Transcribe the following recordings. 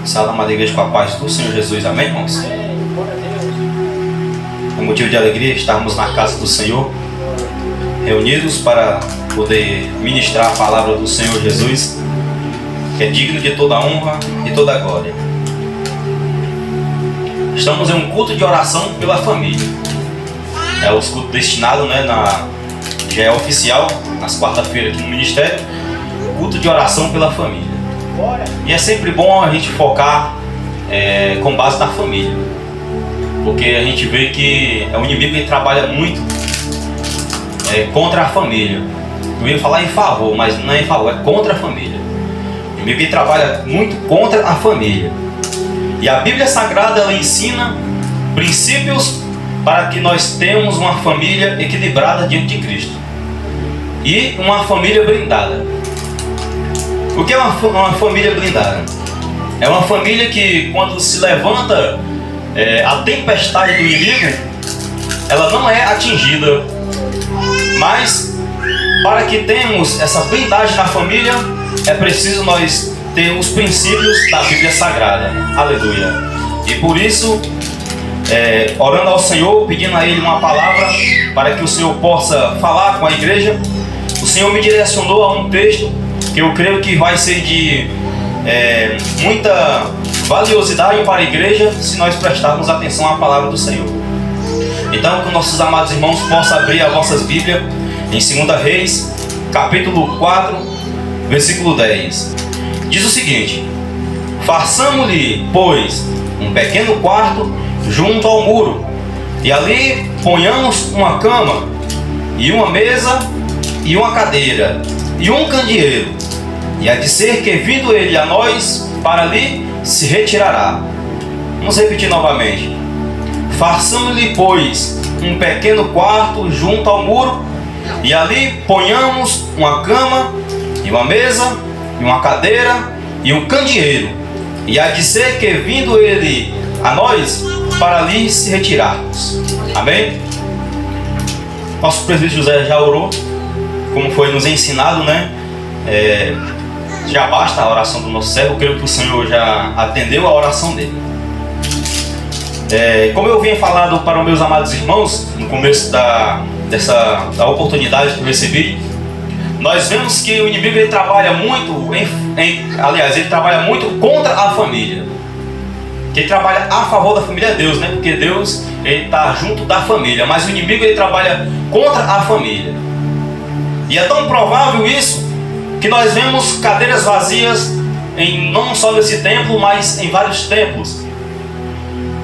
Sala amada igreja, com a paz do Senhor Jesus, amém, irmãos? É motivo de alegria estarmos na casa do Senhor, reunidos para poder ministrar a palavra do Senhor Jesus, que é digno de toda honra e toda glória. Estamos em um culto de oração pela família. É o culto destinado, já é oficial, nas quarta-feiras aqui no ministério, culto de oração pela família. E é sempre bom a gente focar com base na família, porque a gente vê que o inimigo ele trabalha muito contra a família. Eu ia falar em favor, mas não é em favor, é contra a família. O inimigo ele trabalha muito contra a família. E a Bíblia Sagrada ela ensina princípios para que nós tenhamos uma família equilibrada diante de Cristo e uma família blindada. O que é uma família blindada? É uma família que, quando se levanta a tempestade do inimigo, ela não é atingida. Mas, para que tenhamos essa blindagem na família, é preciso nós ter os princípios da Bíblia Sagrada. Aleluia! E por isso, orando ao Senhor, pedindo a Ele uma palavra para que o Senhor possa falar com a igreja, o Senhor me direcionou a um texto que eu creio que vai ser de muita valiosidade para a igreja se nós prestarmos atenção à palavra do Senhor. Então, que nossos amados irmãos possam abrir as vossas Bíblias em 2 Reis, capítulo 4, versículo 10. Diz o seguinte: façamos-lhe, pois, um pequeno quarto junto ao muro, e ali ponhamos uma cama, e uma mesa, e uma cadeira, e um candeeiro, e há de ser que, vindo ele a nós, para ali se retirará. Vamos repetir novamente. Façamos-lhe, pois, um pequeno quarto junto ao muro, e ali ponhamos uma cama, e uma mesa, e uma cadeira, e um candeeiro, e há de ser que, vindo ele a nós, para ali se retirarmos. Amém? Nosso presbítero José já orou, como foi nos ensinado, já basta a oração do nosso servo. Eu creio que o Senhor já atendeu a oração dele. Como eu vinha falado para os meus amados irmãos no começo da oportunidade que eu recebi, nós vemos que o inimigo ele trabalha muito, ele trabalha muito contra a família. Quem trabalha a favor da família é Deus, porque Deus ele está junto da família, mas o inimigo ele trabalha contra a família. E é tão provável isso que nós vemos cadeiras vazias não só nesse templo, mas em vários templos.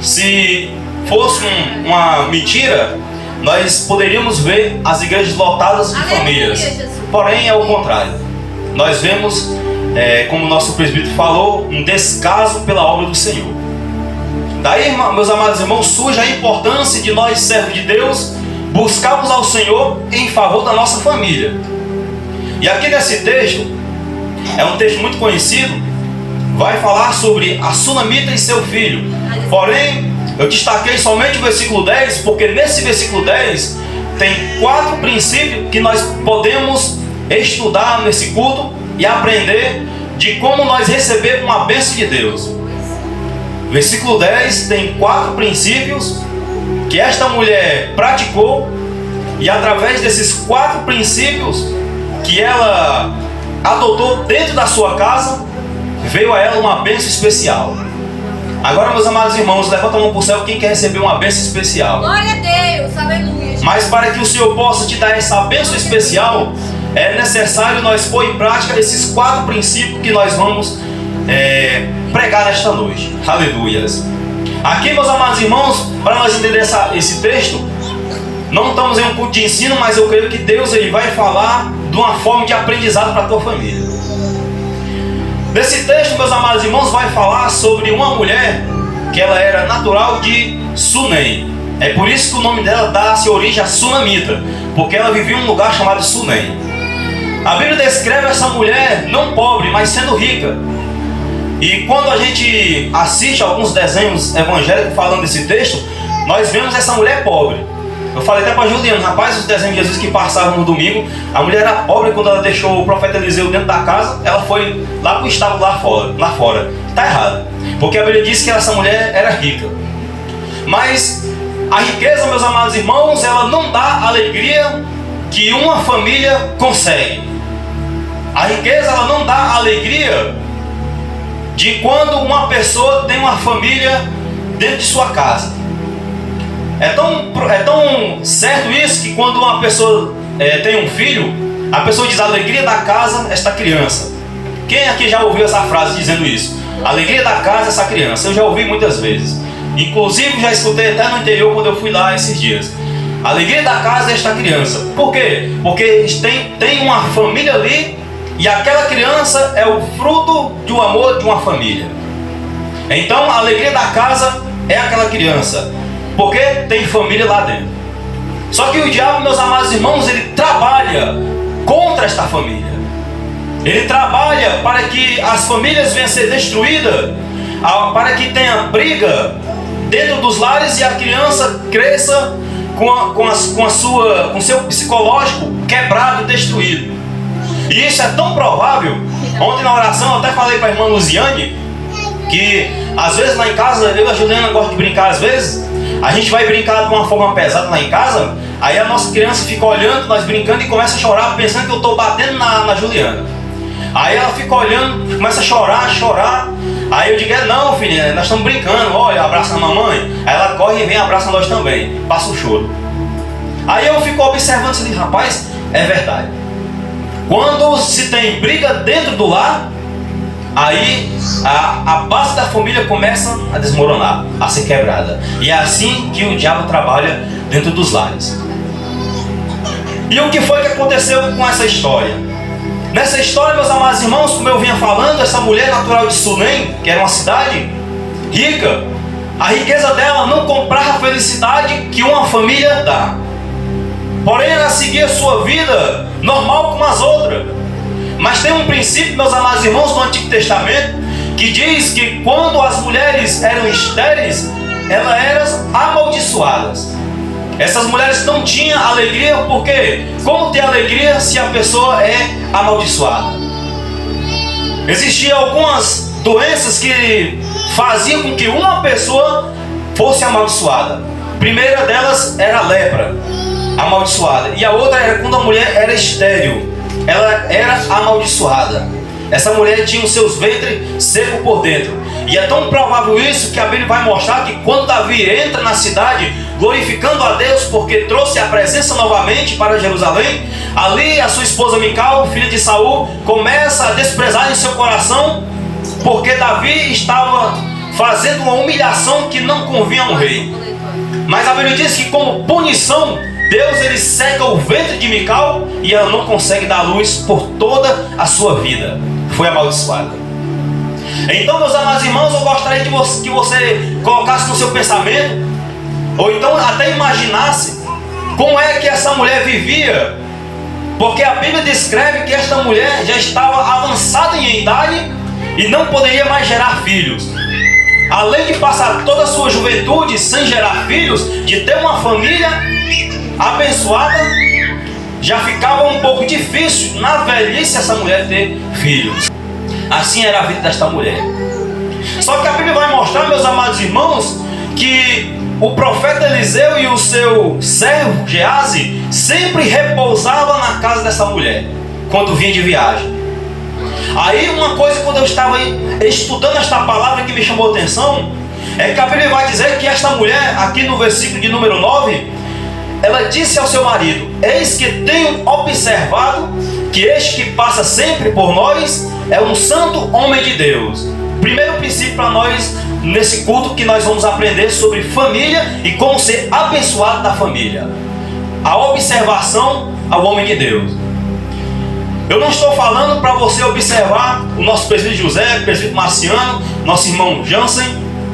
Se fosse uma mentira, nós poderíamos ver as igrejas lotadas de famílias. Porém, é o contrário. Nós vemos, como o nosso presbítero falou, um descaso pela obra do Senhor. Daí, meus amados irmãos, surge a importância de nós, servos de Deus, buscarmos ao Senhor em favor da nossa família. E aqui nesse texto, é um texto muito conhecido, vai falar sobre a sunamita e seu filho. Porém, eu destaquei somente o versículo 10, porque nesse versículo 10 tem 4 princípios que nós podemos estudar nesse culto e aprender de como nós recebemos uma bênção de Deus. Versículo 10 tem 4 princípios que esta mulher praticou, e através desses 4 princípios que ela adotou dentro da sua casa, veio a ela uma bênção especial. Agora, meus amados irmãos, levanta a mão para o céu quem quer receber uma bênção especial. Glória a Deus, aleluia. Mas para que o Senhor possa te dar essa bênção especial, é necessário nós pôr em prática esses 4 princípios que nós vamos pregar nesta noite. Aleluias. Aqui, meus amados irmãos, para nós entender esse texto, não estamos em um culto de ensino, mas eu creio que Deus ele vai falar de uma forma de aprendizado para a tua família. Nesse texto, meus amados irmãos, vai falar sobre uma mulher que ela era natural de Sunem. É por isso que o nome dela dá-se origem a Sunamita, porque ela vivia em um lugar chamado Sunem. A Bíblia descreve essa mulher não pobre, mas sendo rica. E quando a gente assiste alguns desenhos evangélicos falando desse texto, nós vemos essa mulher pobre. Eu falei até para Juliano, rapaz, os desenhos de Jesus que passavam no domingo, a mulher era pobre quando ela deixou o profeta Eliseu dentro da casa, ela foi lá para o estábulo lá fora. Está errado, porque a Bíblia diz que essa mulher era rica. Mas a riqueza, meus amados irmãos, ela não dá a alegria que uma família consegue. A riqueza, ela não dá a alegria de quando uma pessoa tem uma família dentro de sua casa. É tão certo isso que quando uma pessoa tem um filho, a pessoa diz: a alegria da casa é esta criança. Quem aqui já ouviu essa frase dizendo isso? A alegria da casa é essa criança. Eu já ouvi muitas vezes. Inclusive já escutei até no interior quando eu fui lá esses dias. A alegria da casa é esta criança. Por quê? Porque tem uma família ali e aquela criança é o fruto do amor de uma família. Então a alegria da casa é aquela criança, porque tem família lá dentro. Só que o diabo, meus amados irmãos, ele trabalha contra esta família. Ele trabalha para que as famílias venham a ser destruídas, para que tenha briga dentro dos lares e a criança cresça com seu psicológico quebrado e destruído. E isso é tão provável. Ontem na oração eu até falei para a irmã Luziane que às vezes lá em casa, eu e a Juliana gostamos de brincar às vezes. A gente vai brincar de uma forma pesada lá em casa, aí a nossa criança fica olhando, nós brincando e começa a chorar pensando que eu estou batendo na Juliana. Aí ela fica olhando, começa a chorar. Aí eu digo: não, filha, nós estamos brincando, olha, abraça a mamãe. Aí ela corre e vem e abraça nós também, passa o choro. Aí eu fico observando e digo: rapaz, é verdade. Quando se tem briga dentro do lar, aí a base da família começa a desmoronar, a ser quebrada. E é assim que o diabo trabalha dentro dos lares. E o que foi que aconteceu com essa história? Nessa história, meus amados irmãos, como eu vinha falando, essa mulher natural de Sunem, que era uma cidade rica, a riqueza dela não comprava a felicidade que uma família dá. Porém, ela seguia a sua vida normal como as outras. Mas tem um princípio, meus amados irmãos, no Antigo Testamento, que diz que quando as mulheres eram estéreis, elas eram amaldiçoadas. Essas mulheres não tinham alegria, porque como ter alegria se a pessoa é amaldiçoada? Existiam algumas doenças que faziam com que uma pessoa fosse amaldiçoada. A primeira delas era a lepra, amaldiçoada. E a outra era quando a mulher era estéril, ela era amaldiçoada. Essa mulher tinha os seus ventres secos por dentro. E é tão provável isso que a Bíblia vai mostrar que quando Davi entra na cidade glorificando a Deus porque trouxe a presença novamente para Jerusalém, ali a sua esposa Mical, filha de Saul, começa a desprezar em seu coração porque Davi estava fazendo uma humilhação que não convinha a um rei. Mas a Bíblia diz que como punição, Deus ele seca o ventre de Mical e ela não consegue dar luz por toda a sua vida. Foi amaldiçoada. Então, meus amados irmãos, eu gostaria que você colocasse no seu pensamento, ou então até imaginasse, como é que essa mulher vivia. Porque a Bíblia descreve que esta mulher já estava avançada em idade e não poderia mais gerar filhos. Além de passar toda a sua juventude sem gerar filhos, de ter uma família abençoada, já ficava um pouco difícil na velhice essa mulher ter filhos. Assim era a vida desta mulher. Só que a Bíblia vai mostrar, meus amados irmãos, que o profeta Eliseu e o seu servo Geazi sempre repousavam na casa dessa mulher quando vinha de viagem. Aí uma coisa, quando eu estava estudando esta palavra que me chamou a atenção, é que a Bíblia vai dizer que esta mulher, aqui no versículo de número 9, ela disse ao seu marido: eis que tenho observado que este que passa sempre por nós é um santo homem de Deus. Primeiro princípio para nós nesse culto que nós vamos aprender sobre família e como ser abençoado da família. A observação ao homem de Deus. Eu não estou falando para você observar o nosso presbítero José, o presbítero Marciano, nosso irmão Jansen.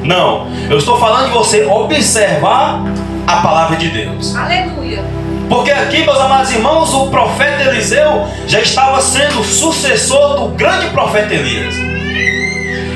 Não, eu estou falando de você observar a palavra de Deus. Aleluia. Porque aqui, meus amados irmãos, o profeta Eliseu já estava sendo sucessor do grande profeta Elias.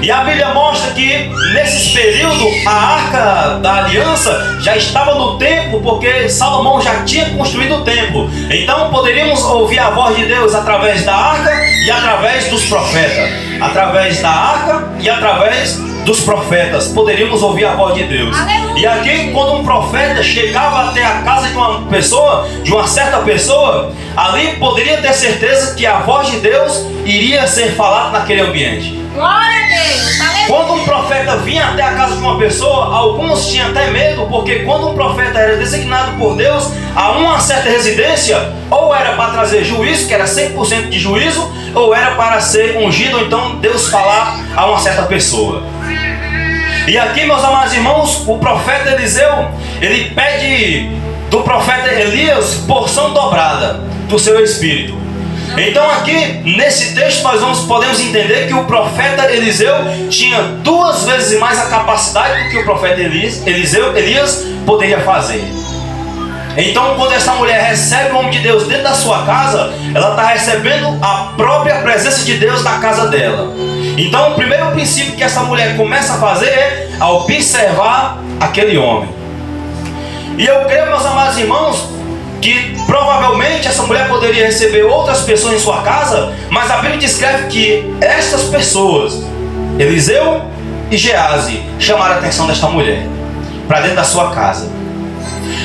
E a Bíblia mostra que nesse período a Arca da Aliança já estava no templo, porque Salomão já tinha construído o templo. Então poderíamos ouvir a voz de Deus através da arca e através dos profetas. Através da arca e através dos profetas poderíamos ouvir a voz de Deus. Aleluia. E aqui, quando um profeta chegava até a casa de uma pessoa, de uma certa pessoa, ali poderia ter certeza que a voz de Deus iria ser falada naquele ambiente. Glória a Deus. Aleluia. Quando um profeta vinha até a casa de uma pessoa, alguns tinham até medo, porque quando um profeta era designado por Deus a uma certa residência, ou era para trazer juízo, que era 100% de juízo, ou era para ser ungido, ou então Deus falar a uma certa pessoa. E aqui, meus amados irmãos, o profeta Eliseu, ele pede do profeta Elias porção dobrada do seu espírito. Então aqui, nesse texto, nós podemos entender que o profeta Eliseu tinha 2 vezes mais a capacidade do que o profeta Elias poderia fazer. Então, quando essa mulher recebe o homem de Deus dentro da sua casa, ela está recebendo a própria presença de Deus na casa dela. Então, o primeiro princípio que essa mulher começa a fazer é a observar aquele homem. E eu creio, meus amados irmãos, que provavelmente essa mulher poderia receber outras pessoas em sua casa, mas a Bíblia descreve que estas pessoas, Eliseu e Geazi, chamaram a atenção desta mulher para dentro da sua casa.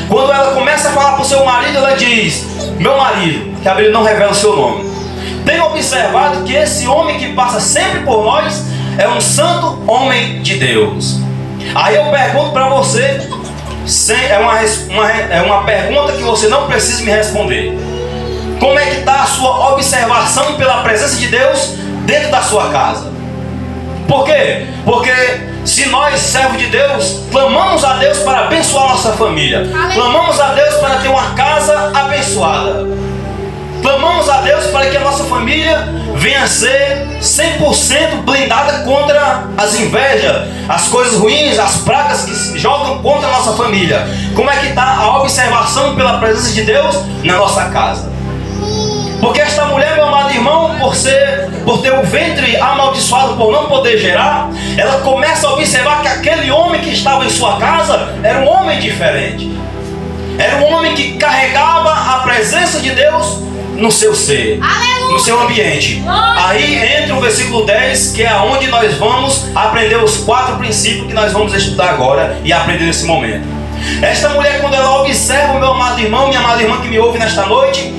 Quando ela começa a falar para o seu marido, ela diz: meu marido, que a Bíblia não revela o seu nome, tenho observado que esse homem que passa sempre por nós é um santo homem de Deus. Aí eu pergunto para você, é uma pergunta que você não precisa me responder: como é que está a sua observação pela presença de Deus dentro da sua casa? Por quê? Porque se nós, servos de Deus, clamamos a Deus para abençoar nossa família, clamamos a Deus para ter uma casa abençoada, clamamos a Deus para que a nossa família venha a ser 100% blindada contra as invejas, as coisas ruins, as pragas que jogam contra a nossa família. Como é que está a observação pela presença de Deus na nossa casa? Porque esta mulher, meu amado irmão, por ter o ventre amaldiçoado, por não poder gerar, ela começa a observar que aquele homem que estava em sua casa era um homem diferente. Era um homem que carregava a presença de Deus no seu ser, no seu ambiente. Aí entra o versículo 10, que é onde nós vamos aprender os 4 princípios que nós vamos estudar agora e aprender nesse momento. Esta mulher, quando ela observa, meu amado irmão, minha amada irmã que me ouve nesta noite,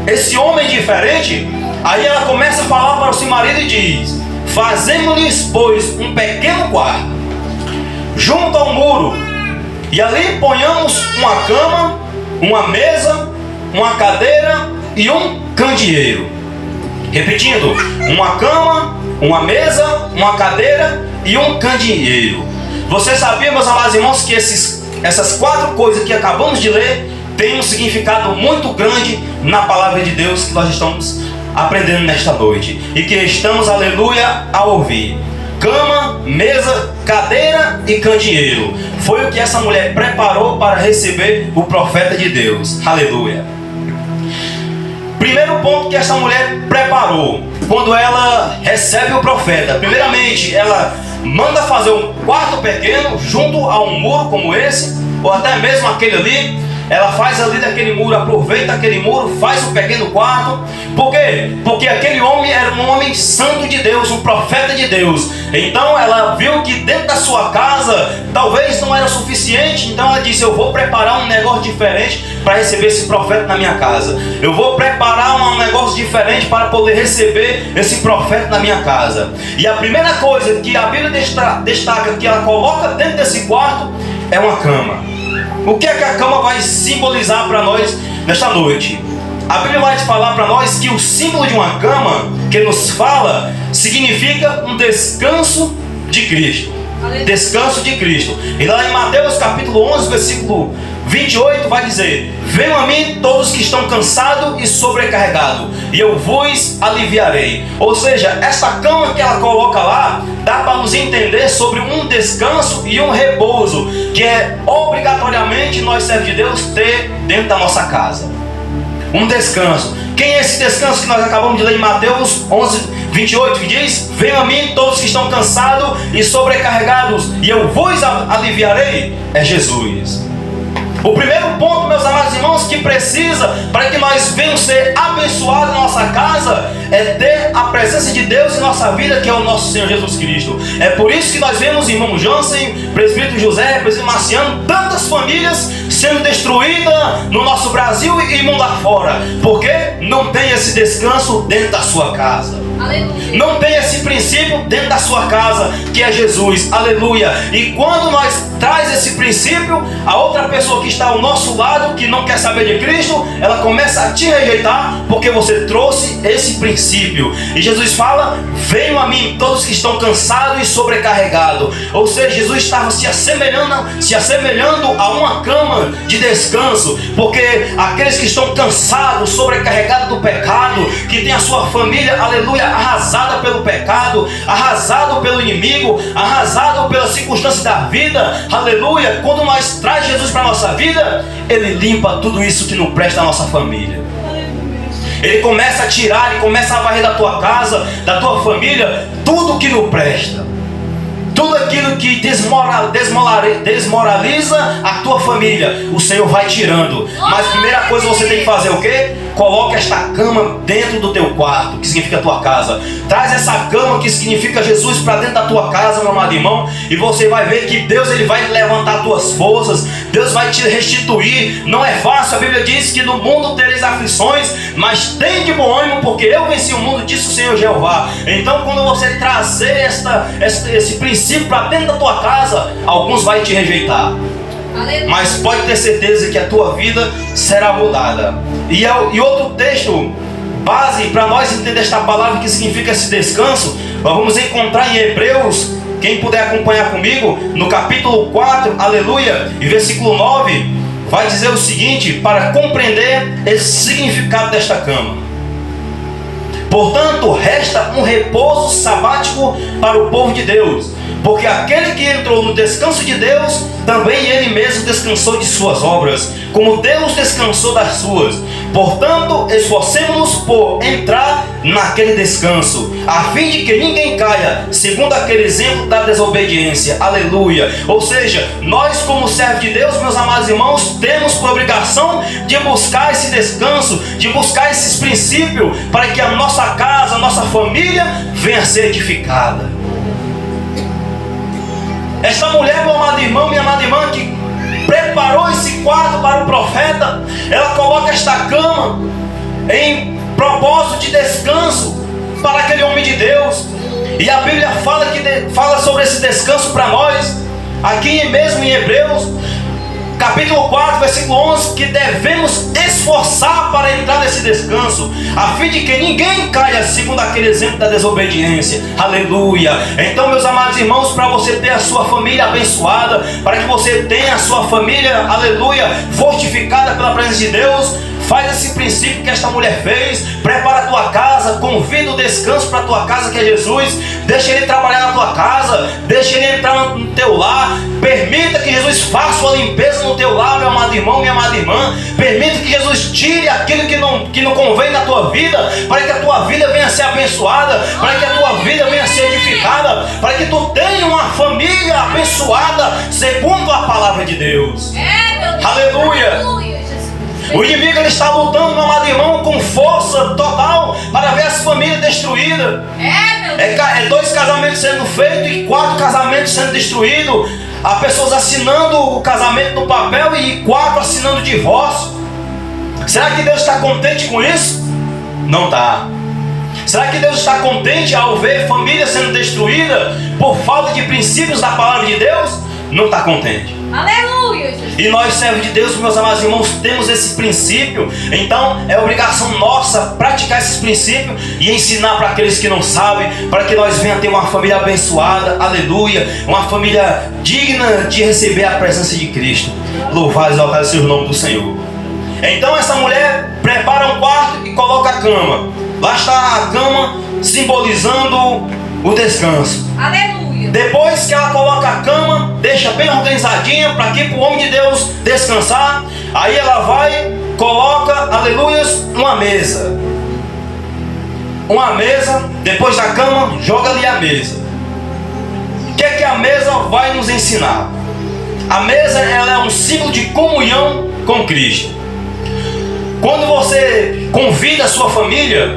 esse homem diferente, aí ela começa a falar para o seu marido e diz: fazemos-lhes, pois, um pequeno quarto junto ao muro, e ali ponhamos uma cama, uma mesa, uma cadeira e um candeeiro. Repetindo: uma cama, uma mesa, uma cadeira e um candeeiro. Você sabia, meus amados irmãos, que essas 4 coisas que acabamos de ler tem um significado muito grande na palavra de Deus que nós estamos aprendendo nesta noite e que estamos, aleluia, a ouvir. Cama, mesa, cadeira e candeeiro foi o que essa mulher preparou para receber o profeta de Deus. Aleluia. Primeiro ponto que essa mulher preparou quando ela recebe o profeta: primeiramente, ela manda fazer um quarto pequeno junto a um muro como esse, ou até mesmo aquele ali. Ela faz ali daquele muro, aproveita aquele muro, faz um pequeno quarto. Por quê? Porque aquele homem era um homem santo de Deus, um profeta de Deus. Então ela viu que dentro da sua casa talvez não era suficiente. Então ela disse: eu vou preparar um negócio diferente para receber esse profeta na minha casa. Eu vou preparar um negócio diferente para poder receber esse profeta na minha casa. E a primeira coisa que a Bíblia destaca que ela coloca dentro desse quarto é uma cama. O que é que a cama vai simbolizar para nós nesta noite? A Bíblia vai falar para nós que o símbolo de uma cama que nos fala significa um descanso de Cristo. Descanso de Cristo. E lá em Mateus capítulo 11, versículo 28 vai dizer: venham a mim todos que estão cansados e sobrecarregados, e eu vos aliviarei. Ou seja, essa cama que ela coloca lá dá para nos entender sobre um descanso e um repouso que é obrigatoriamente nós, servos de Deus, ter dentro da nossa casa. um descanso. Quem é esse descanso que nós acabamos de ler em Mateus 11:28, que diz: venham a mim todos que estão cansados e sobrecarregados, e eu vos aliviarei? É Jesus. O primeiro ponto, meus amados irmãos, que precisa para que nós venhamos ser abençoados na nossa casa, é ter a presença de Deus em nossa vida, que é o nosso Senhor Jesus Cristo. É por isso que nós vemos irmão Jansen, presbítero José, presbítero Marciano, tantas famílias sendo destruídas no nosso Brasil e mundo afora, porque não tem esse descanso dentro da sua casa. Aleluia. Não tem esse princípio dentro da sua casa, que é Jesus. Aleluia. E quando nós traz esse princípio, a outra pessoa que está ao nosso lado, que não quer saber de Cristo, ela começa a te rejeitar, porque você trouxe esse princípio. E Jesus fala: venham a mim todos que estão cansados e sobrecarregados. Ou seja, Jesus estava se assemelhando a uma cama de descanso, porque aqueles que estão cansados, sobrecarregados do pecado, que tem a sua família, aleluia, arrasada pelo pecado, arrasado pelo inimigo, arrasado pelas circunstâncias da vida, aleluia, quando nós traz Jesus para a nossa vida, Ele limpa tudo isso que não presta na nossa família. Ele começa a tirar, Ele começa a varrer da tua casa, da tua família, tudo que não presta. Tudo aquilo que desmoraliza a tua família, o Senhor vai tirando. Mas a primeira coisa você tem que fazer o quê? Coloca esta cama dentro do teu quarto, que significa a tua casa. Traz essa cama, que significa Jesus, para dentro da tua casa, meu amado irmão. E você vai ver que Deus, Ele vai levantar tuas forças. Deus vai te restituir. Não é fácil, a Bíblia diz que no mundo tereis aflições, mas tem de bom ânimo, porque eu venci o mundo, disse o Senhor Jeová. Então quando você trazer esse princípio para dentro da tua casa, alguns vai te rejeitar. Aleluia. Mas pode ter certeza que a tua vida será mudada. E outro texto base para nós entender esta palavra, que significa esse descanso, nós vamos encontrar em Hebreus. Quem puder acompanhar comigo, no capítulo 4, aleluia, e versículo 9, vai dizer o seguinte, para compreender esse significado desta cama: portanto, resta um repouso sabático para o povo de Deus, porque aquele que entrou no descanso de Deus, também ele mesmo descansou de suas obras, como Deus descansou das suas. Portanto, esforcemo-nos por entrar naquele descanso, a fim de que ninguém caia, segundo aquele exemplo da desobediência. Aleluia. Ou seja, nós como servos de Deus, meus amados irmãos, temos por obrigação de buscar esse descanso, de buscar esses princípios, para que a nossa casa, a nossa família venha a ser edificada. Esta mulher, meu amado irmão, minha amada irmã, que preparou esse quarto para o profeta, ela coloca esta cama em propósito de descanso para aquele homem de Deus. E a Bíblia fala sobre esse descanso para nós, aqui mesmo em Hebreus, capítulo 4, versículo 11, que devemos esforçar para entrar nesse descanso, a fim de que ninguém caia, segundo aquele exemplo da desobediência. Aleluia. Então, meus amados irmãos, para você ter a sua família abençoada, para que você tenha a sua família, aleluia, fortificada pela presença de Deus, faz esse princípio que esta mulher fez. Prepara a tua casa, convida o descanso para a tua casa, que é Jesus. Deixa Ele trabalhar na tua casa, deixa Ele entrar no teu lar. Permita que Jesus faça uma limpeza no teu lar, meu amado irmão, minha amada irmã. Permita que Jesus tire aquilo que não convém na tua vida, para que a tua vida venha a ser abençoada, para que a tua vida venha a ser edificada, para que tu tenha uma família abençoada segundo a palavra de Deus. Meu Deus. Aleluia. O inimigo, ele está lutando, meu amado irmão, com força total para ver as famílias destruídas. É 2 casamentos sendo feitos e 4 casamentos sendo destruídos. Há pessoas assinando o casamento no papel e 4 assinando o divórcio. Será que Deus está contente com isso? Não está. Será que Deus está contente ao ver família sendo destruída por falta de princípios da palavra de Deus? Não está contente. Aleluia, Jesus. E nós, servos de Deus, meus amados irmãos, temos esse princípio. Então é obrigação nossa praticar esses princípios e ensinar para aqueles que não sabem, para que nós venhamos ter uma família abençoada, aleluia, uma família digna de receber a presença de Cristo. Louvado e exaltado seja o nome do Senhor. Então essa mulher prepara um quarto e coloca a cama. Lá está a cama simbolizando o descanso. Aleluia. Depois que ela coloca a cama, deixa bem organizadinha para que o homem de Deus descansar. Aí ela vai coloca, aleluias, uma mesa. Uma mesa, depois da cama, joga ali a mesa. O que é que a mesa vai nos ensinar? A mesa, ela é um símbolo de comunhão com Cristo. Quando você convida a sua família,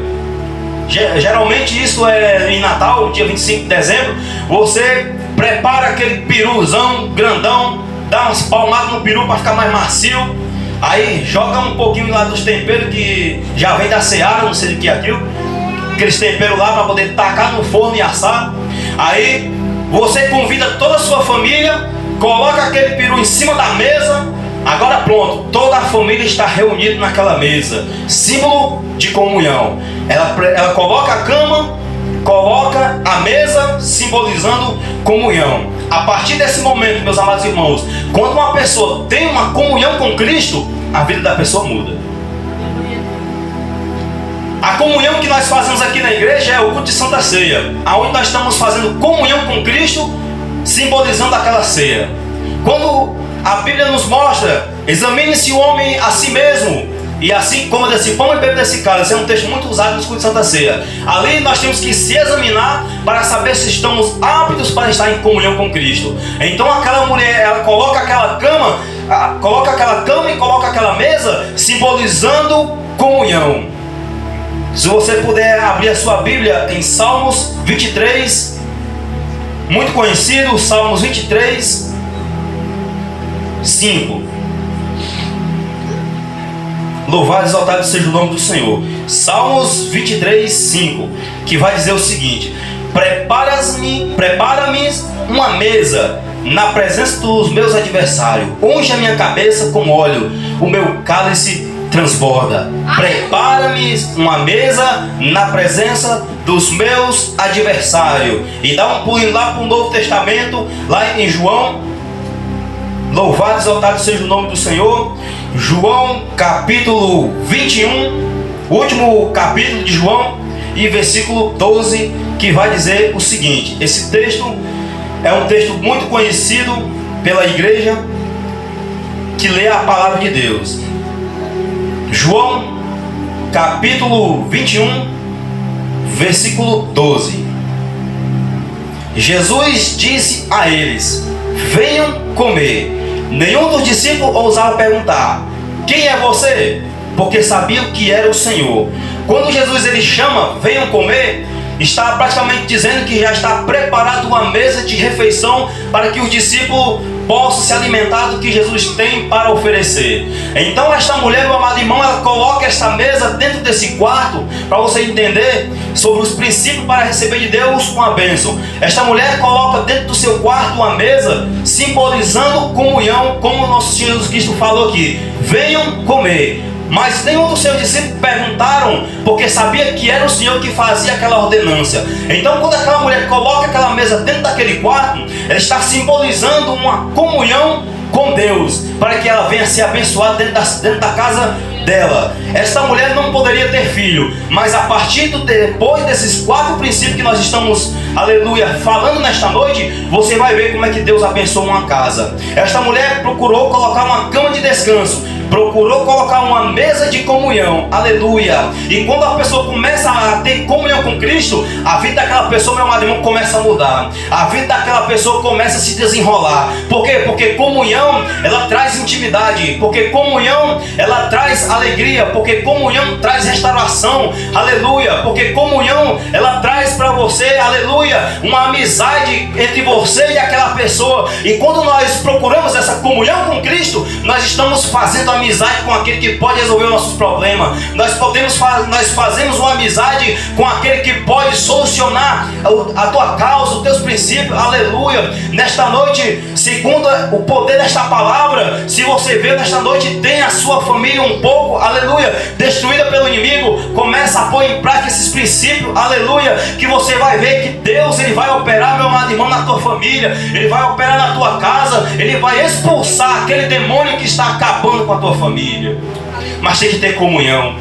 geralmente isso é em Natal, dia 25 de dezembro, você prepara aquele peruzão grandão, dá umas palmadas no peru para ficar mais macio, aí joga um pouquinho lá dos temperos que já vem da Seara, não sei do que é aquilo, aqueles temperos lá para poder tacar no forno e assar. Aí você convida toda a sua família, coloca aquele peru em cima da mesa. Agora pronto, toda a família está reunida naquela mesa, símbolo de comunhão. Ela coloca a cama, coloca a mesa, simbolizando comunhão. A partir desse momento, meus amados irmãos, quando uma pessoa tem uma comunhão com Cristo, a vida da pessoa muda. A comunhão que nós fazemos aqui na igreja é o culto de Santa Ceia, onde nós estamos fazendo comunhão com Cristo, simbolizando aquela ceia. Quando a Bíblia nos mostra, examine-se o homem a si mesmo, e assim como desse pão e bebe desse cálice, é um texto muito usado no culto de Santa Ceia. Ali nós temos que se examinar para saber se estamos aptos para estar em comunhão com Cristo. Então aquela mulher, ela coloca aquela cama e coloca aquela mesa, simbolizando comunhão. Se você puder abrir a sua Bíblia em Salmos 23, muito conhecido, Salmos 23, 5. Louvado e exaltado seja o nome do Senhor. Salmos 23, 5, que vai dizer o seguinte: Prepara-me uma mesa na presença dos meus adversários, unge a minha cabeça com óleo, o meu cálice transborda. Prepara-me uma mesa na presença dos meus adversários. E dá um pulinho lá para o Novo Testamento, lá em João. Louvado e exaltado seja o nome do Senhor. João capítulo 21, último capítulo de João, e versículo 12, que vai dizer o seguinte. Esse texto é um texto muito conhecido pela igreja que lê a palavra de Deus. João capítulo 21, versículo 12. Jesus disse a eles: venham comer. Nenhum dos discípulos ousava perguntar: quem é você? Porque sabiam que era o Senhor. Quando Jesus ele chama, venham comer, está praticamente dizendo que já está preparado uma mesa de refeição para que os discípulos possam se alimentar do que Jesus tem para oferecer. Então esta mulher, meu amado irmão, ela coloca esta mesa dentro desse quarto para você entender sobre os princípios para receber de Deus uma bênção. Esta mulher coloca dentro do seu quarto uma mesa simbolizando comunhão, como o nosso Senhor Jesus Cristo falou aqui: venham comer. Mas nenhum dos seus discípulos perguntaram, porque sabia que era o Senhor que fazia aquela ordenância. Então quando aquela mulher coloca aquela mesa dentro daquele quarto, ela está simbolizando uma comunhão com Deus, para que ela venha ser abençoada dentro da casa dela. Esta mulher não poderia ter filho, mas a partir depois desses 4 princípios que nós estamos, aleluia, falando nesta noite, você vai ver como é que Deus abençoa uma casa. Esta mulher procurou colocar uma cama de descanso, procurou colocar uma mesa de comunhão, aleluia. E quando a pessoa começa a ter comunhão com Cristo, a vida daquela pessoa, meu amado irmão, começa a mudar. A vida daquela pessoa começa a se desenrolar. Por quê? Porque comunhão, ela traz intimidade. Porque comunhão, ela traz alegria. Porque comunhão traz restauração, aleluia. Porque comunhão, ela traz para você, aleluia, uma amizade entre você e aquela pessoa. E quando nós procuramos essa comunhão com Cristo, nós estamos fazendo amizade com aquele que pode resolver os nossos problemas. Nós fazemos uma amizade com aquele que pode solucionar a tua causa, os teus princípios, aleluia. Nesta noite, segundo o poder desta palavra, se você vê nesta noite, tem a sua família um pouco, aleluia, destruída pelo inimigo, começa a pôr em prática esses princípios, aleluia, que você vai ver que Deus, ele vai operar, meu amado irmão, na tua família, ele vai operar na tua casa, ele vai expulsar aquele demônio que está acabando com a tua família. Mas tem que ter comunhão.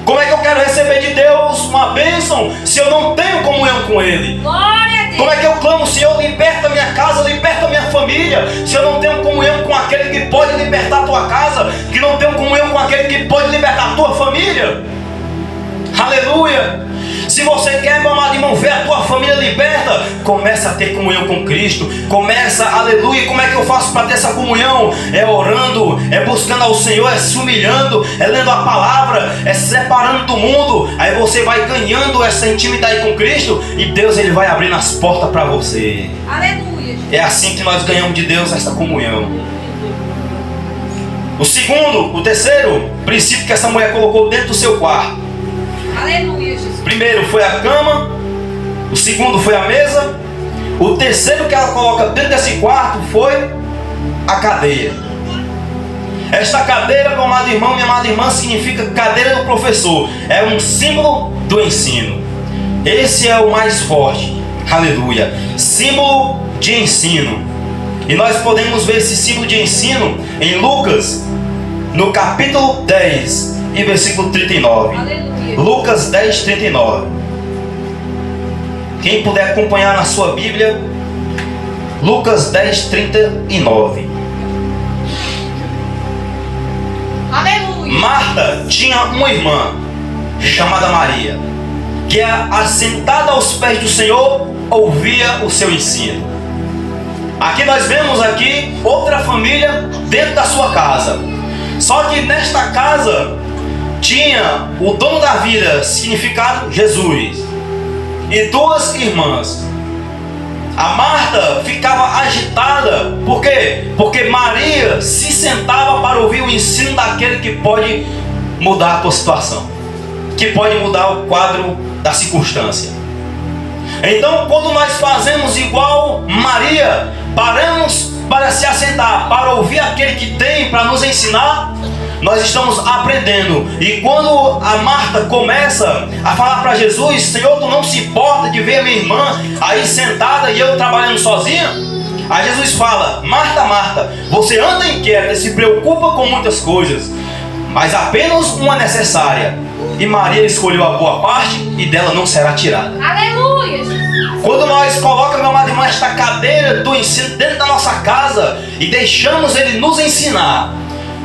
Como é que eu quero receber de Deus uma bênção se eu não tenho comunhão com Ele? Glória a Deus. Como é que eu clamo: Senhor, liberta a minha casa, liberta a minha família, se eu não tenho comunhão com aquele aquele que pode libertar a tua casa, que não tem comunhão com aquele que pode libertar a tua família. Aleluia! Se você quer, meu amado irmão, ver a tua família liberta, começa a ter comunhão com Cristo. Começa, aleluia. Como é que eu faço para ter essa comunhão? É orando, é buscando ao Senhor, é se humilhando, é lendo a palavra, é se separando do mundo. Aí você vai ganhando essa intimidade com Cristo e Deus, ele vai abrindo as portas para você. Aleluia. É assim que nós ganhamos de Deus essa comunhão. O terceiro princípio que essa mulher colocou dentro do seu quarto. Aleluia, Jesus. Primeiro foi a cama, o segundo foi a mesa, o terceiro que ela coloca dentro desse quarto foi a cadeira. Esta cadeira, meu amado irmão, minha amada irmã, significa cadeira do professor. É um símbolo do ensino. Esse é o mais forte. Aleluia. Símbolo de ensino. E nós podemos ver esse símbolo de ensino em Lucas, no capítulo 10 e versículo 39. Aleluia. Lucas 10, 39. Quem puder acompanhar na sua Bíblia, Lucas 10, 39. Aleluia. Marta tinha uma irmã chamada Maria, que assentada aos pés do Senhor, ouvia o seu ensino. Aqui nós vemos outra família dentro da sua casa. Só que nesta casa tinha o dono da vida, significado Jesus, e duas irmãs. A Marta ficava agitada. Por quê? Porque Maria se sentava para ouvir o ensino daquele que pode mudar a tua situação, que pode mudar o quadro da circunstância. Então, quando nós fazemos igual Maria, paramos para se assentar, para ouvir aquele que tem para nos ensinar, nós estamos aprendendo. E quando a Marta começa a falar para Jesus: Senhor, tu não se importa de ver a minha irmã aí sentada e eu trabalhando sozinha? Aí Jesus fala: Marta, Marta, você anda inquieta e se preocupa com muitas coisas, mas apenas uma necessária. E Maria escolheu a boa parte e dela não será tirada. Aleluia. Quando nós colocamos, meu amado irmão, esta cadeira do ensino dentro da nossa casa e deixamos ele nos ensinar,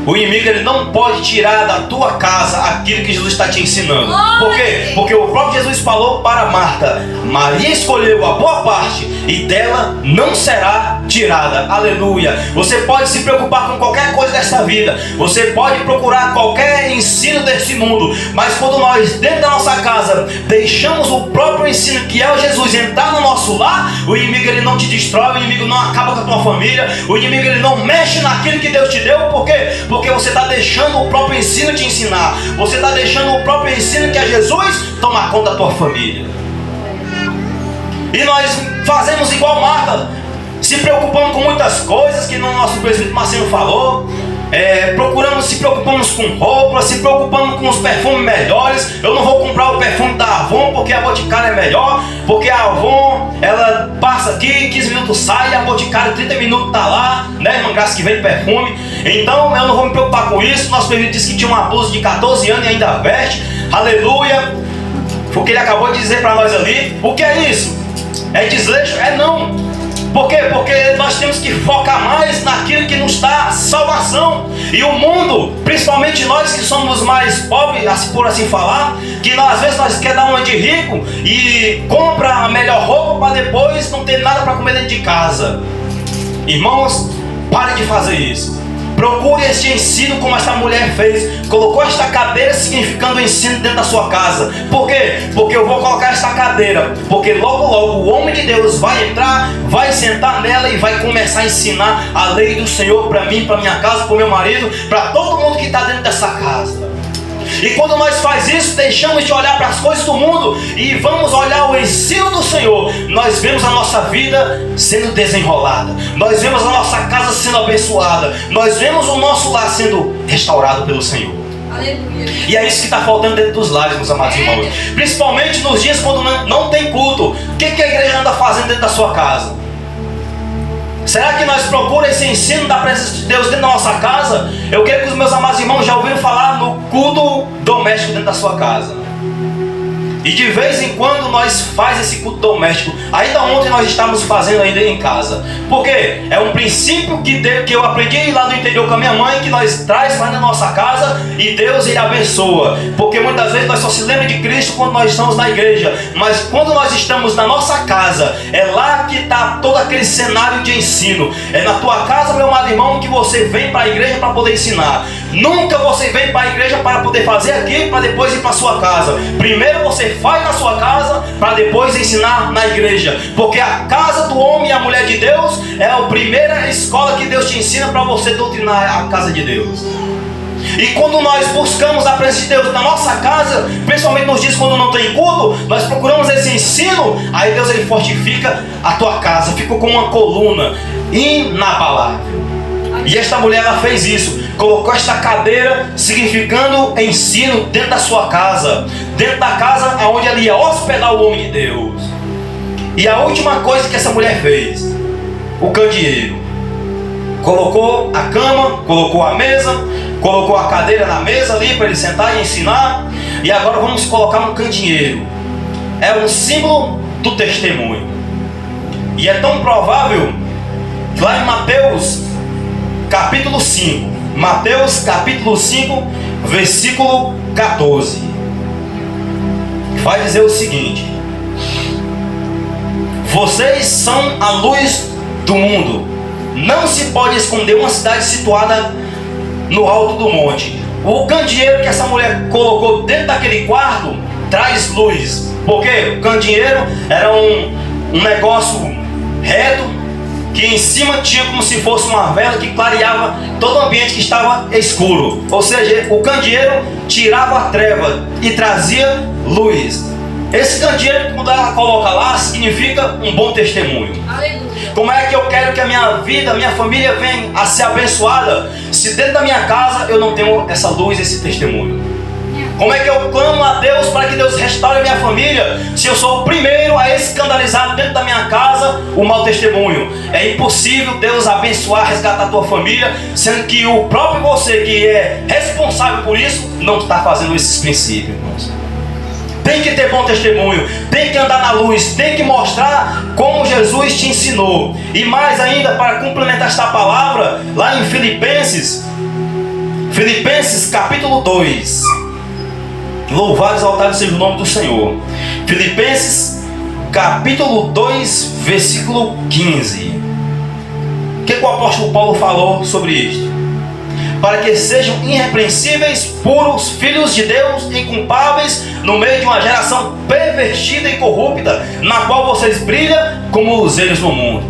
o inimigo, ele não pode tirar da tua casa aquilo que Jesus está te ensinando. Por quê? Porque o próprio Jesus falou para Marta: Maria escolheu a boa parte e dela não será tirada. Aleluia. Você pode se preocupar com qualquer coisa dessa vida, você pode procurar qualquer ensino desse mundo, mas quando nós dentro da nossa casa deixamos o próprio ensino, que é o Jesus, entrar no nosso lar, o inimigo, ele não te destrói, o inimigo não acaba com a tua família, o inimigo, ele não mexe naquilo que Deus te deu. Por quê? Porque você está deixando o próprio ensino te ensinar. Você está deixando o próprio ensino, que é Jesus, tomar conta da tua família. E nós fazemos igual Marta, se preocupando com muitas coisas que no nosso presidente Marcelo falou. Se preocupamos com roupas, se preocupamos com os perfumes melhores. Eu não vou comprar o perfume da Avon porque a Boticário é melhor, porque a Avon, ela passa aqui, 15 minutos sai, e a Boticário 30 minutos tá lá, né, irmã Graça, que vende perfume. Então eu não vou me preocupar com isso. Nosso presidente disse que tinha uma blusa de 14 anos e ainda veste. Aleluia. Foi o que ele acabou de dizer para nós ali. O que é isso? É desleixo? É não. Por quê? Porque nós temos que focar mais naquilo que nos dá salvação. E o mundo, principalmente nós que somos mais pobres, assim, por assim falar, que às vezes nós queremos dar uma de rico e compra a melhor roupa para depois não ter nada para comer dentro de casa. Irmãos, pare de fazer isso. Procure este ensino como esta mulher fez. Colocou esta cadeira significando o ensino dentro da sua casa. Por quê? Porque eu vou colocar esta cadeira, porque logo logo o homem de Deus vai entrar, vai sentar nela e vai começar a ensinar a lei do Senhor para mim, para minha casa, para o meu marido, para todo mundo que está dentro dessa casa. E quando nós faz isso, deixamos de olhar para as coisas do mundo e vamos olhar o ensino do Senhor, nós vemos a nossa vida sendo desenrolada, nós vemos a nossa casa sendo abençoada, nós vemos o nosso lar sendo restaurado pelo Senhor. Aleluia. E é isso que está faltando dentro dos lares, meus amados irmãos. Principalmente nos dias quando não tem culto. O que a igreja anda fazendo dentro da sua casa? Será que nós procuramos esse ensino da presença de Deus dentro da nossa casa? Eu quero que os meus amados irmãos já ouviram falar no culto doméstico dentro da sua casa. E de vez em quando nós faz esse culto doméstico. Ainda ontem nós estávamos fazendo ainda em casa. Porque é um princípio que eu aprendi lá no interior com a minha mãe, que nós traz para na nossa casa e Deus ele abençoa. Porque muitas vezes nós só se lembra de Cristo quando nós estamos na igreja. Mas quando nós estamos na nossa casa, é lá que está todo aquele cenário de ensino. É na tua casa, meu amado irmão, que você vem para a igreja para poder ensinar. Nunca você vem para a igreja para poder fazer aqui, para depois ir para a sua casa. Primeiro você faz na sua casa, para depois ensinar na igreja. Porque a casa do homem e a mulher de Deus é a primeira escola que Deus te ensina para você doutrinar a casa de Deus. E quando nós buscamos a presença de Deus na nossa casa, principalmente nos dias quando não tem culto, nós procuramos esse ensino, aí Deus ele fortifica a tua casa, ficou como uma coluna inabalável. E esta mulher ela fez isso, colocou esta cadeira significando ensino dentro da sua casa, dentro da casa onde ela ia hospedar o homem de Deus. E a última coisa que essa mulher fez, o candeeiro, colocou a cama, colocou a mesa, colocou a cadeira na mesa ali para ele sentar e ensinar. E agora vamos colocar um candeeiro. É um símbolo do testemunho. E é tão provável que lá em Mateus capítulo 5, Mateus capítulo 5, versículo 14, vai dizer o seguinte: vocês são a luz do mundo. Não se pode esconder uma cidade situada no alto do monte. O candeeiro que essa mulher colocou dentro daquele quarto traz luz. Porque o candeeiro era um negócio reto, que em cima tinha como se fosse uma vela que clareava todo o ambiente que estava escuro. Ou seja, o candeeiro tirava a treva e trazia luz. Esse candeeiro, quando ela coloca lá, significa um bom testemunho. Aleluia. Como é que eu quero que a minha vida, a minha família venha a ser abençoada, se dentro da minha casa eu não tenho essa luz, esse testemunho? Como é que eu clamo a Deus para que Deus restaure a minha família, se eu sou o primeiro a escandalizar dentro da minha casa o mau testemunho? É impossível Deus abençoar, resgatar a tua família, sendo que o próprio você que é responsável por isso não está fazendo esses princípios, irmãos. Tem que ter bom testemunho, tem que andar na luz, tem que mostrar como Jesus te ensinou. E mais ainda, para complementar esta palavra, lá em Filipenses capítulo 2, louvado e exaltado seja o nome do Senhor. Filipenses capítulo 2, versículo 15. O que o apóstolo Paulo falou sobre isto? Para que sejam irrepreensíveis, puros, filhos de Deus, inculpáveis, no meio de uma geração pervertida e corrupta, na qual vocês brilham como luzeiros no mundo.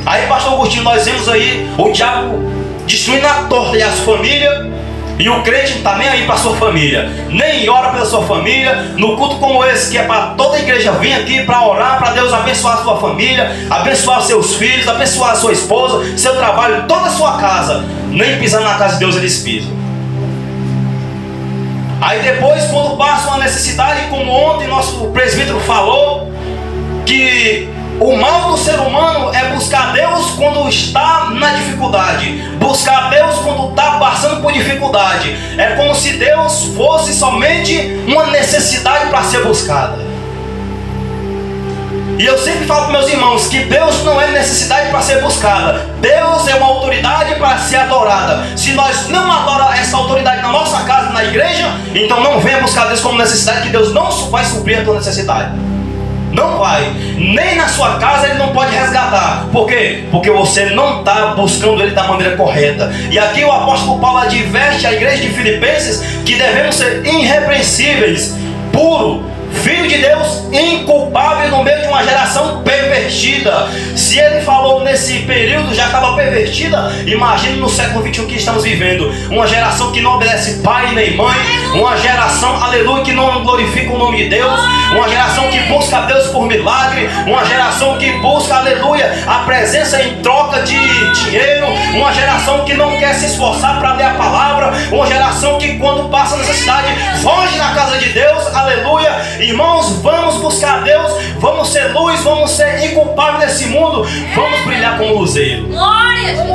Aí, pastor Agostinho, nós vemos aí o diabo destruindo a torta e as famílias, e o crente não está nem aí para a sua família, nem ora pela sua família. No culto como esse, que é para toda a igreja vir aqui para orar, para Deus abençoar a sua família, abençoar seus filhos, abençoar a sua esposa, seu trabalho, toda a sua casa. Nem pisar na casa de Deus eles pisam. Aí depois, quando passa uma necessidade, como ontem nosso presbítero falou, que o mal do ser humano é buscar Deus quando está na dificuldade, buscar Deus quando está passando por dificuldade. É como se Deus fosse somente uma necessidade para ser buscada. E eu sempre falo para meus irmãos que Deus não é necessidade para ser buscada. Deus é uma autoridade para ser adorada. Se nós não adoramos essa autoridade na nossa casa, na igreja, então não venha buscar Deus como necessidade, que Deus não vai suprir a tua necessidade. Não vai. Nem na sua casa ele não pode resgatar. Por quê? Porque você não está buscando ele da maneira correta. E aqui o apóstolo Paulo adverte a igreja de Filipenses que devemos ser irrepreensíveis, puro, filho de Deus, inculpável no meio de uma geração pervertida. Se ele falou nesse período já estava pervertida, imagine no século 21 que estamos vivendo. Uma geração que não obedece pai nem mãe, uma geração, aleluia, que não glorifica o nome de Deus, uma geração que busca Deus por milagre, uma geração que busca, aleluia, a presença em troca de dinheiro, uma geração que não quer se esforçar para ler a palavra, uma geração que quando passa necessidade foge na casa de Deus, aleluia. Irmãos, vamos buscar Deus, vamos ser luz, vamos ser inculpáveis nesse mundo, Senhor, vamos brilhar como luzeiro. Glória a Jesus.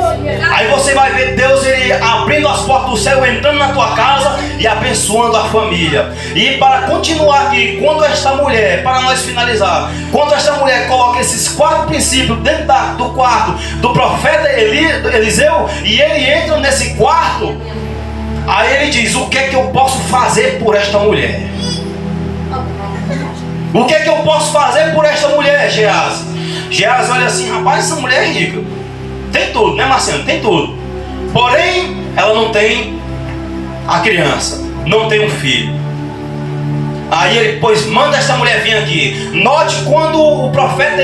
Aí você vai ver Deus ele abrindo as portas do céu, entrando na tua casa e abençoando a família. E para continuar aqui, quando esta mulher, para nós finalizar, quando esta mulher coloca esses 4 princípios dentro do quarto do profeta Eliseu, e ele entra nesse quarto, aí ele diz: o que é que eu posso fazer por esta mulher? O que é que eu posso fazer por esta mulher, Geazi? Geazi olha assim: rapaz, essa mulher é rica, tem tudo, né, Marciano? Tem tudo. Porém, ela não tem a criança, não tem um filho. Aí ele, pois manda esta mulher vir aqui. Note quando o profeta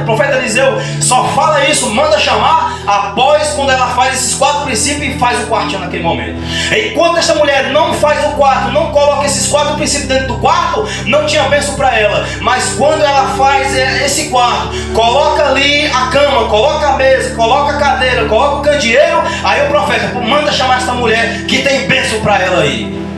o profeta Eliseu só fala isso, manda chamar após quando ela faz esses 4 princípios e faz o quartinho naquele momento. Enquanto esta mulher não faz o quarto, não coloca esses 4 princípios dentro do quarto, não tinha bênção para ela. Mas quando ela faz esse quarto, coloca ali a cama, coloca a mesa, coloca a cadeira, coloca o candeeiro, aí o profeta manda chamar esta mulher que tem bênção para ela aí.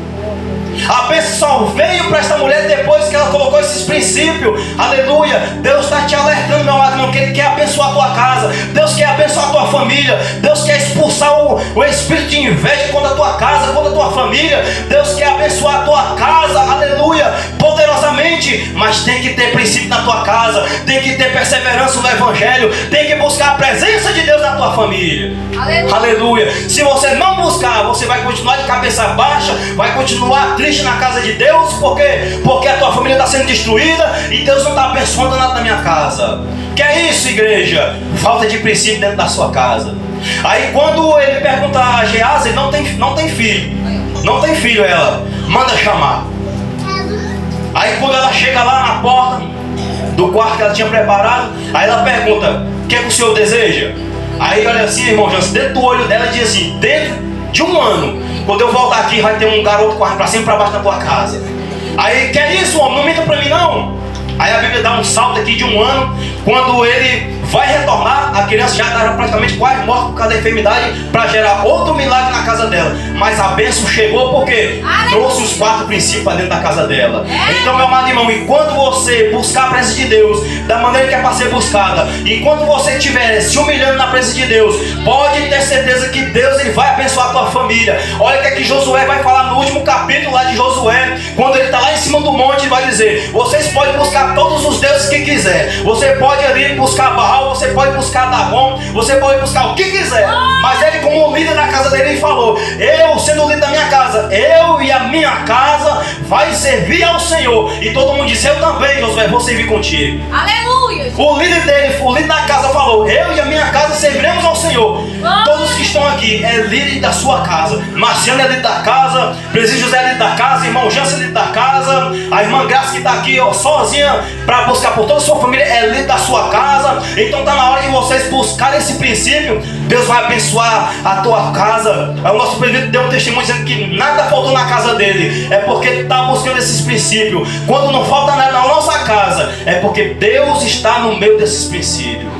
A bênção só veio para esta mulher depois que ela colocou esses princípios. Aleluia. Deus está te alertando, meu amado irmão, que Ele quer abençoar a tua casa. Deus quer abençoar a tua família. Deus quer expulsar o espírito de inveja contra a tua casa, contra a tua família. Deus quer abençoar a tua casa, aleluia, poderosamente. Mas tem que ter princípio na tua casa, tem que ter perseverança no Evangelho, tem que buscar a presença de Deus na tua família. Aleluia. Aleluia. Se você não buscar, você vai continuar de cabeça baixa, vai continuar triste na casa de Deus, porque a tua família está sendo destruída e Deus não está abençoando nada na minha casa. Que é isso, igreja? Falta de princípio dentro da sua casa. Aí quando ele pergunta a Geazi, não tem filho, não tem filho, ela manda chamar. Aí quando ela chega lá na porta do quarto que ela tinha preparado, aí ela pergunta: o que é que o senhor deseja? Aí olha assim, irmão, dentro do olho dela diz assim: dentro de 1 ano, quando eu voltar aqui, vai ter um garoto correndo pra cima e pra baixo na tua casa. Aí, que é isso, homem? Não minta pra mim, não. Aí a Bíblia dá um salto aqui de 1 ano. Quando ele vai retornar, a criança já está praticamente quase morta por causa da enfermidade, para gerar outro milagre na casa dela. Mas a bênção chegou porque trouxe os 4 princípios para dentro da casa dela. Então, meu amado irmão, enquanto você buscar a presença de Deus da maneira que é para ser buscada, enquanto você estiver se humilhando na presença de Deus, pode ter certeza que Deus ele vai abençoar a tua família. Olha o que aqui Josué vai falar no último capítulo lá de Josué, quando ele está lá em cima do monte, ele vai dizer: vocês podem buscar todos os deuses que quiser. Você pode ali buscar Baal, você pode buscar Dagon, você pode buscar o que quiser. Mas ele, como líder da casa dele, ele falou: eu, sendo o líder da minha casa, eu e a minha casa vai servir ao Senhor. E todo mundo disse: eu também, Josué, vou servir contigo. Aleluia. O líder dele, o líder da casa falou: eu e a minha casa serviremos ao Senhor. Todos que estão aqui é líder da sua casa. Marciano é líder da casa, Presídio José é líder da casa, irmão Jansen é líder da casa, a irmã Graça que está aqui sozinha para buscar por toda a sua família é líder da sua casa. Então está na hora de vocês buscarem esse princípio. Deus vai abençoar a tua casa. O nosso presbítero deu um testemunho dizendo que nada faltou na casa dele. É porque está buscando esses princípios. Quando não falta nada na nossa casa, é porque Deus está no meio desses princípios.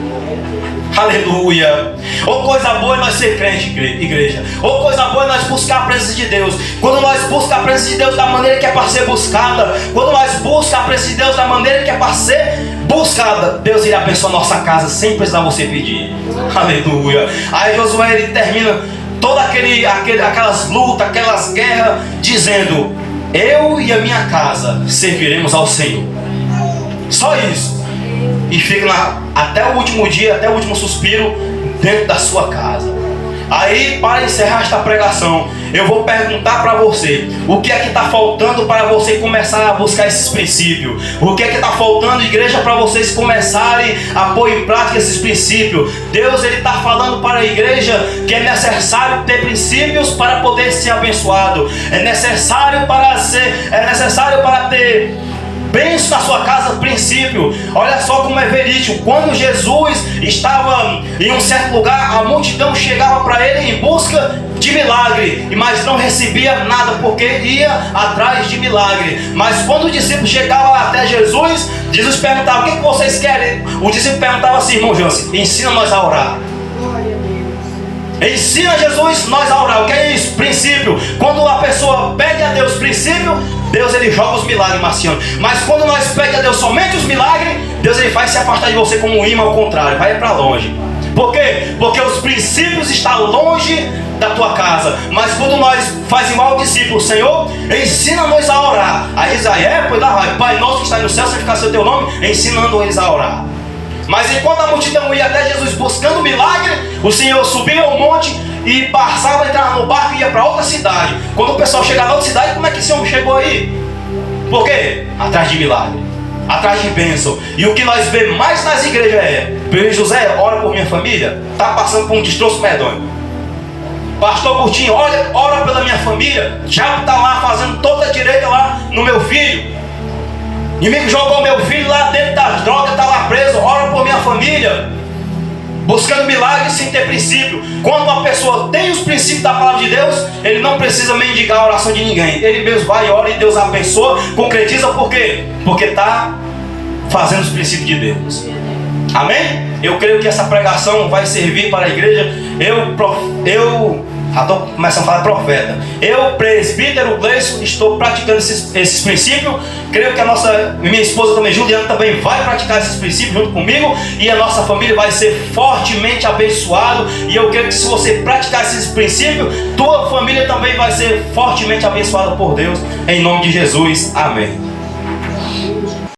Aleluia. Ou coisa boa é nós ser crente, igreja. Ou coisa boa é nós buscar a presença de Deus. Quando nós buscamos a presença de Deus da maneira que é para ser buscada, quando nós buscamos a presença de Deus da maneira que é para ser buscada, Deus irá abençoar a nossa casa sem precisar você pedir. Aleluia. Aí Josué ele termina todas aquelas lutas, aquelas guerras, dizendo: eu e a minha casa serviremos ao Senhor. Só isso. E fica lá até o último dia, até o último suspiro dentro da sua casa. Aí, para encerrar esta pregação, eu vou perguntar para você: o que é que está faltando para você começar a buscar esses princípios? O que é que está faltando, igreja, para vocês começarem a pôr em prática esses princípios? Deus ele está falando para a igreja que é necessário ter princípios para poder ser abençoado. É necessário para ter bênção na sua casa, princípio. Olha só como é verídico. Quando Jesus estava em um certo lugar, a multidão chegava para ele em busca de milagre, mas não recebia nada porque ia atrás de milagre. Mas quando o discípulo chegava até Jesus, Jesus perguntava: o que vocês querem? O discípulo perguntava assim: irmão Jansen, ensina nós a orar. Ensina Jesus nós a orar. O que é isso? Princípio. Quando a pessoa pede a Deus princípio, Deus ele joga os milagres, Marciano. Mas quando nós pedimos a Deus somente os milagres, Deus ele faz se afastar de você como um imã ao contrário, vai para longe. Por quê? Porque os princípios estão longe da tua casa. Mas quando nós fazemos igual ao discípulo, Senhor, ensina-nos a orar. Aí Isaías, pois lá vai, Pai nosso que está no céu, santificado seja o teu nome, ensinando eles a orar. Mas enquanto a multidão ia até Jesus buscando milagre, o Senhor subia ao monte e passava, entrava no barco e ia para outra cidade. Quando o pessoal chegava na outra cidade, como é que esse homem chegou aí? Por quê? Atrás de milagre, atrás de bênção. E o que nós vemos mais nas igrejas é: José, ora por minha família, está passando por um destroço medonho. Pastor Curtinho, ora pela minha família, diabo está lá fazendo toda a direita lá no meu filho. O inimigo jogou meu filho lá dentro das drogas, está lá preso, ora por minha família. Buscando milagres sem ter princípio. Quando uma pessoa tem os princípios da palavra de Deus, ele não precisa mendigar a oração de ninguém. Ele mesmo vai e ora e Deus abençoa, concretiza. Por quê? Porque está fazendo os princípios de Deus. Amém? Eu creio que essa pregação vai servir para a igreja. Eu já estou começando a falar profeta. Eu, presbítero Gleison, estou praticando esses princípios. Creio que minha esposa também, Juliana, também vai praticar esses princípios junto comigo. E a nossa família vai ser fortemente abençoada. E eu creio que se você praticar esses princípios, tua família também vai ser fortemente abençoada por Deus. Em nome de Jesus, amém.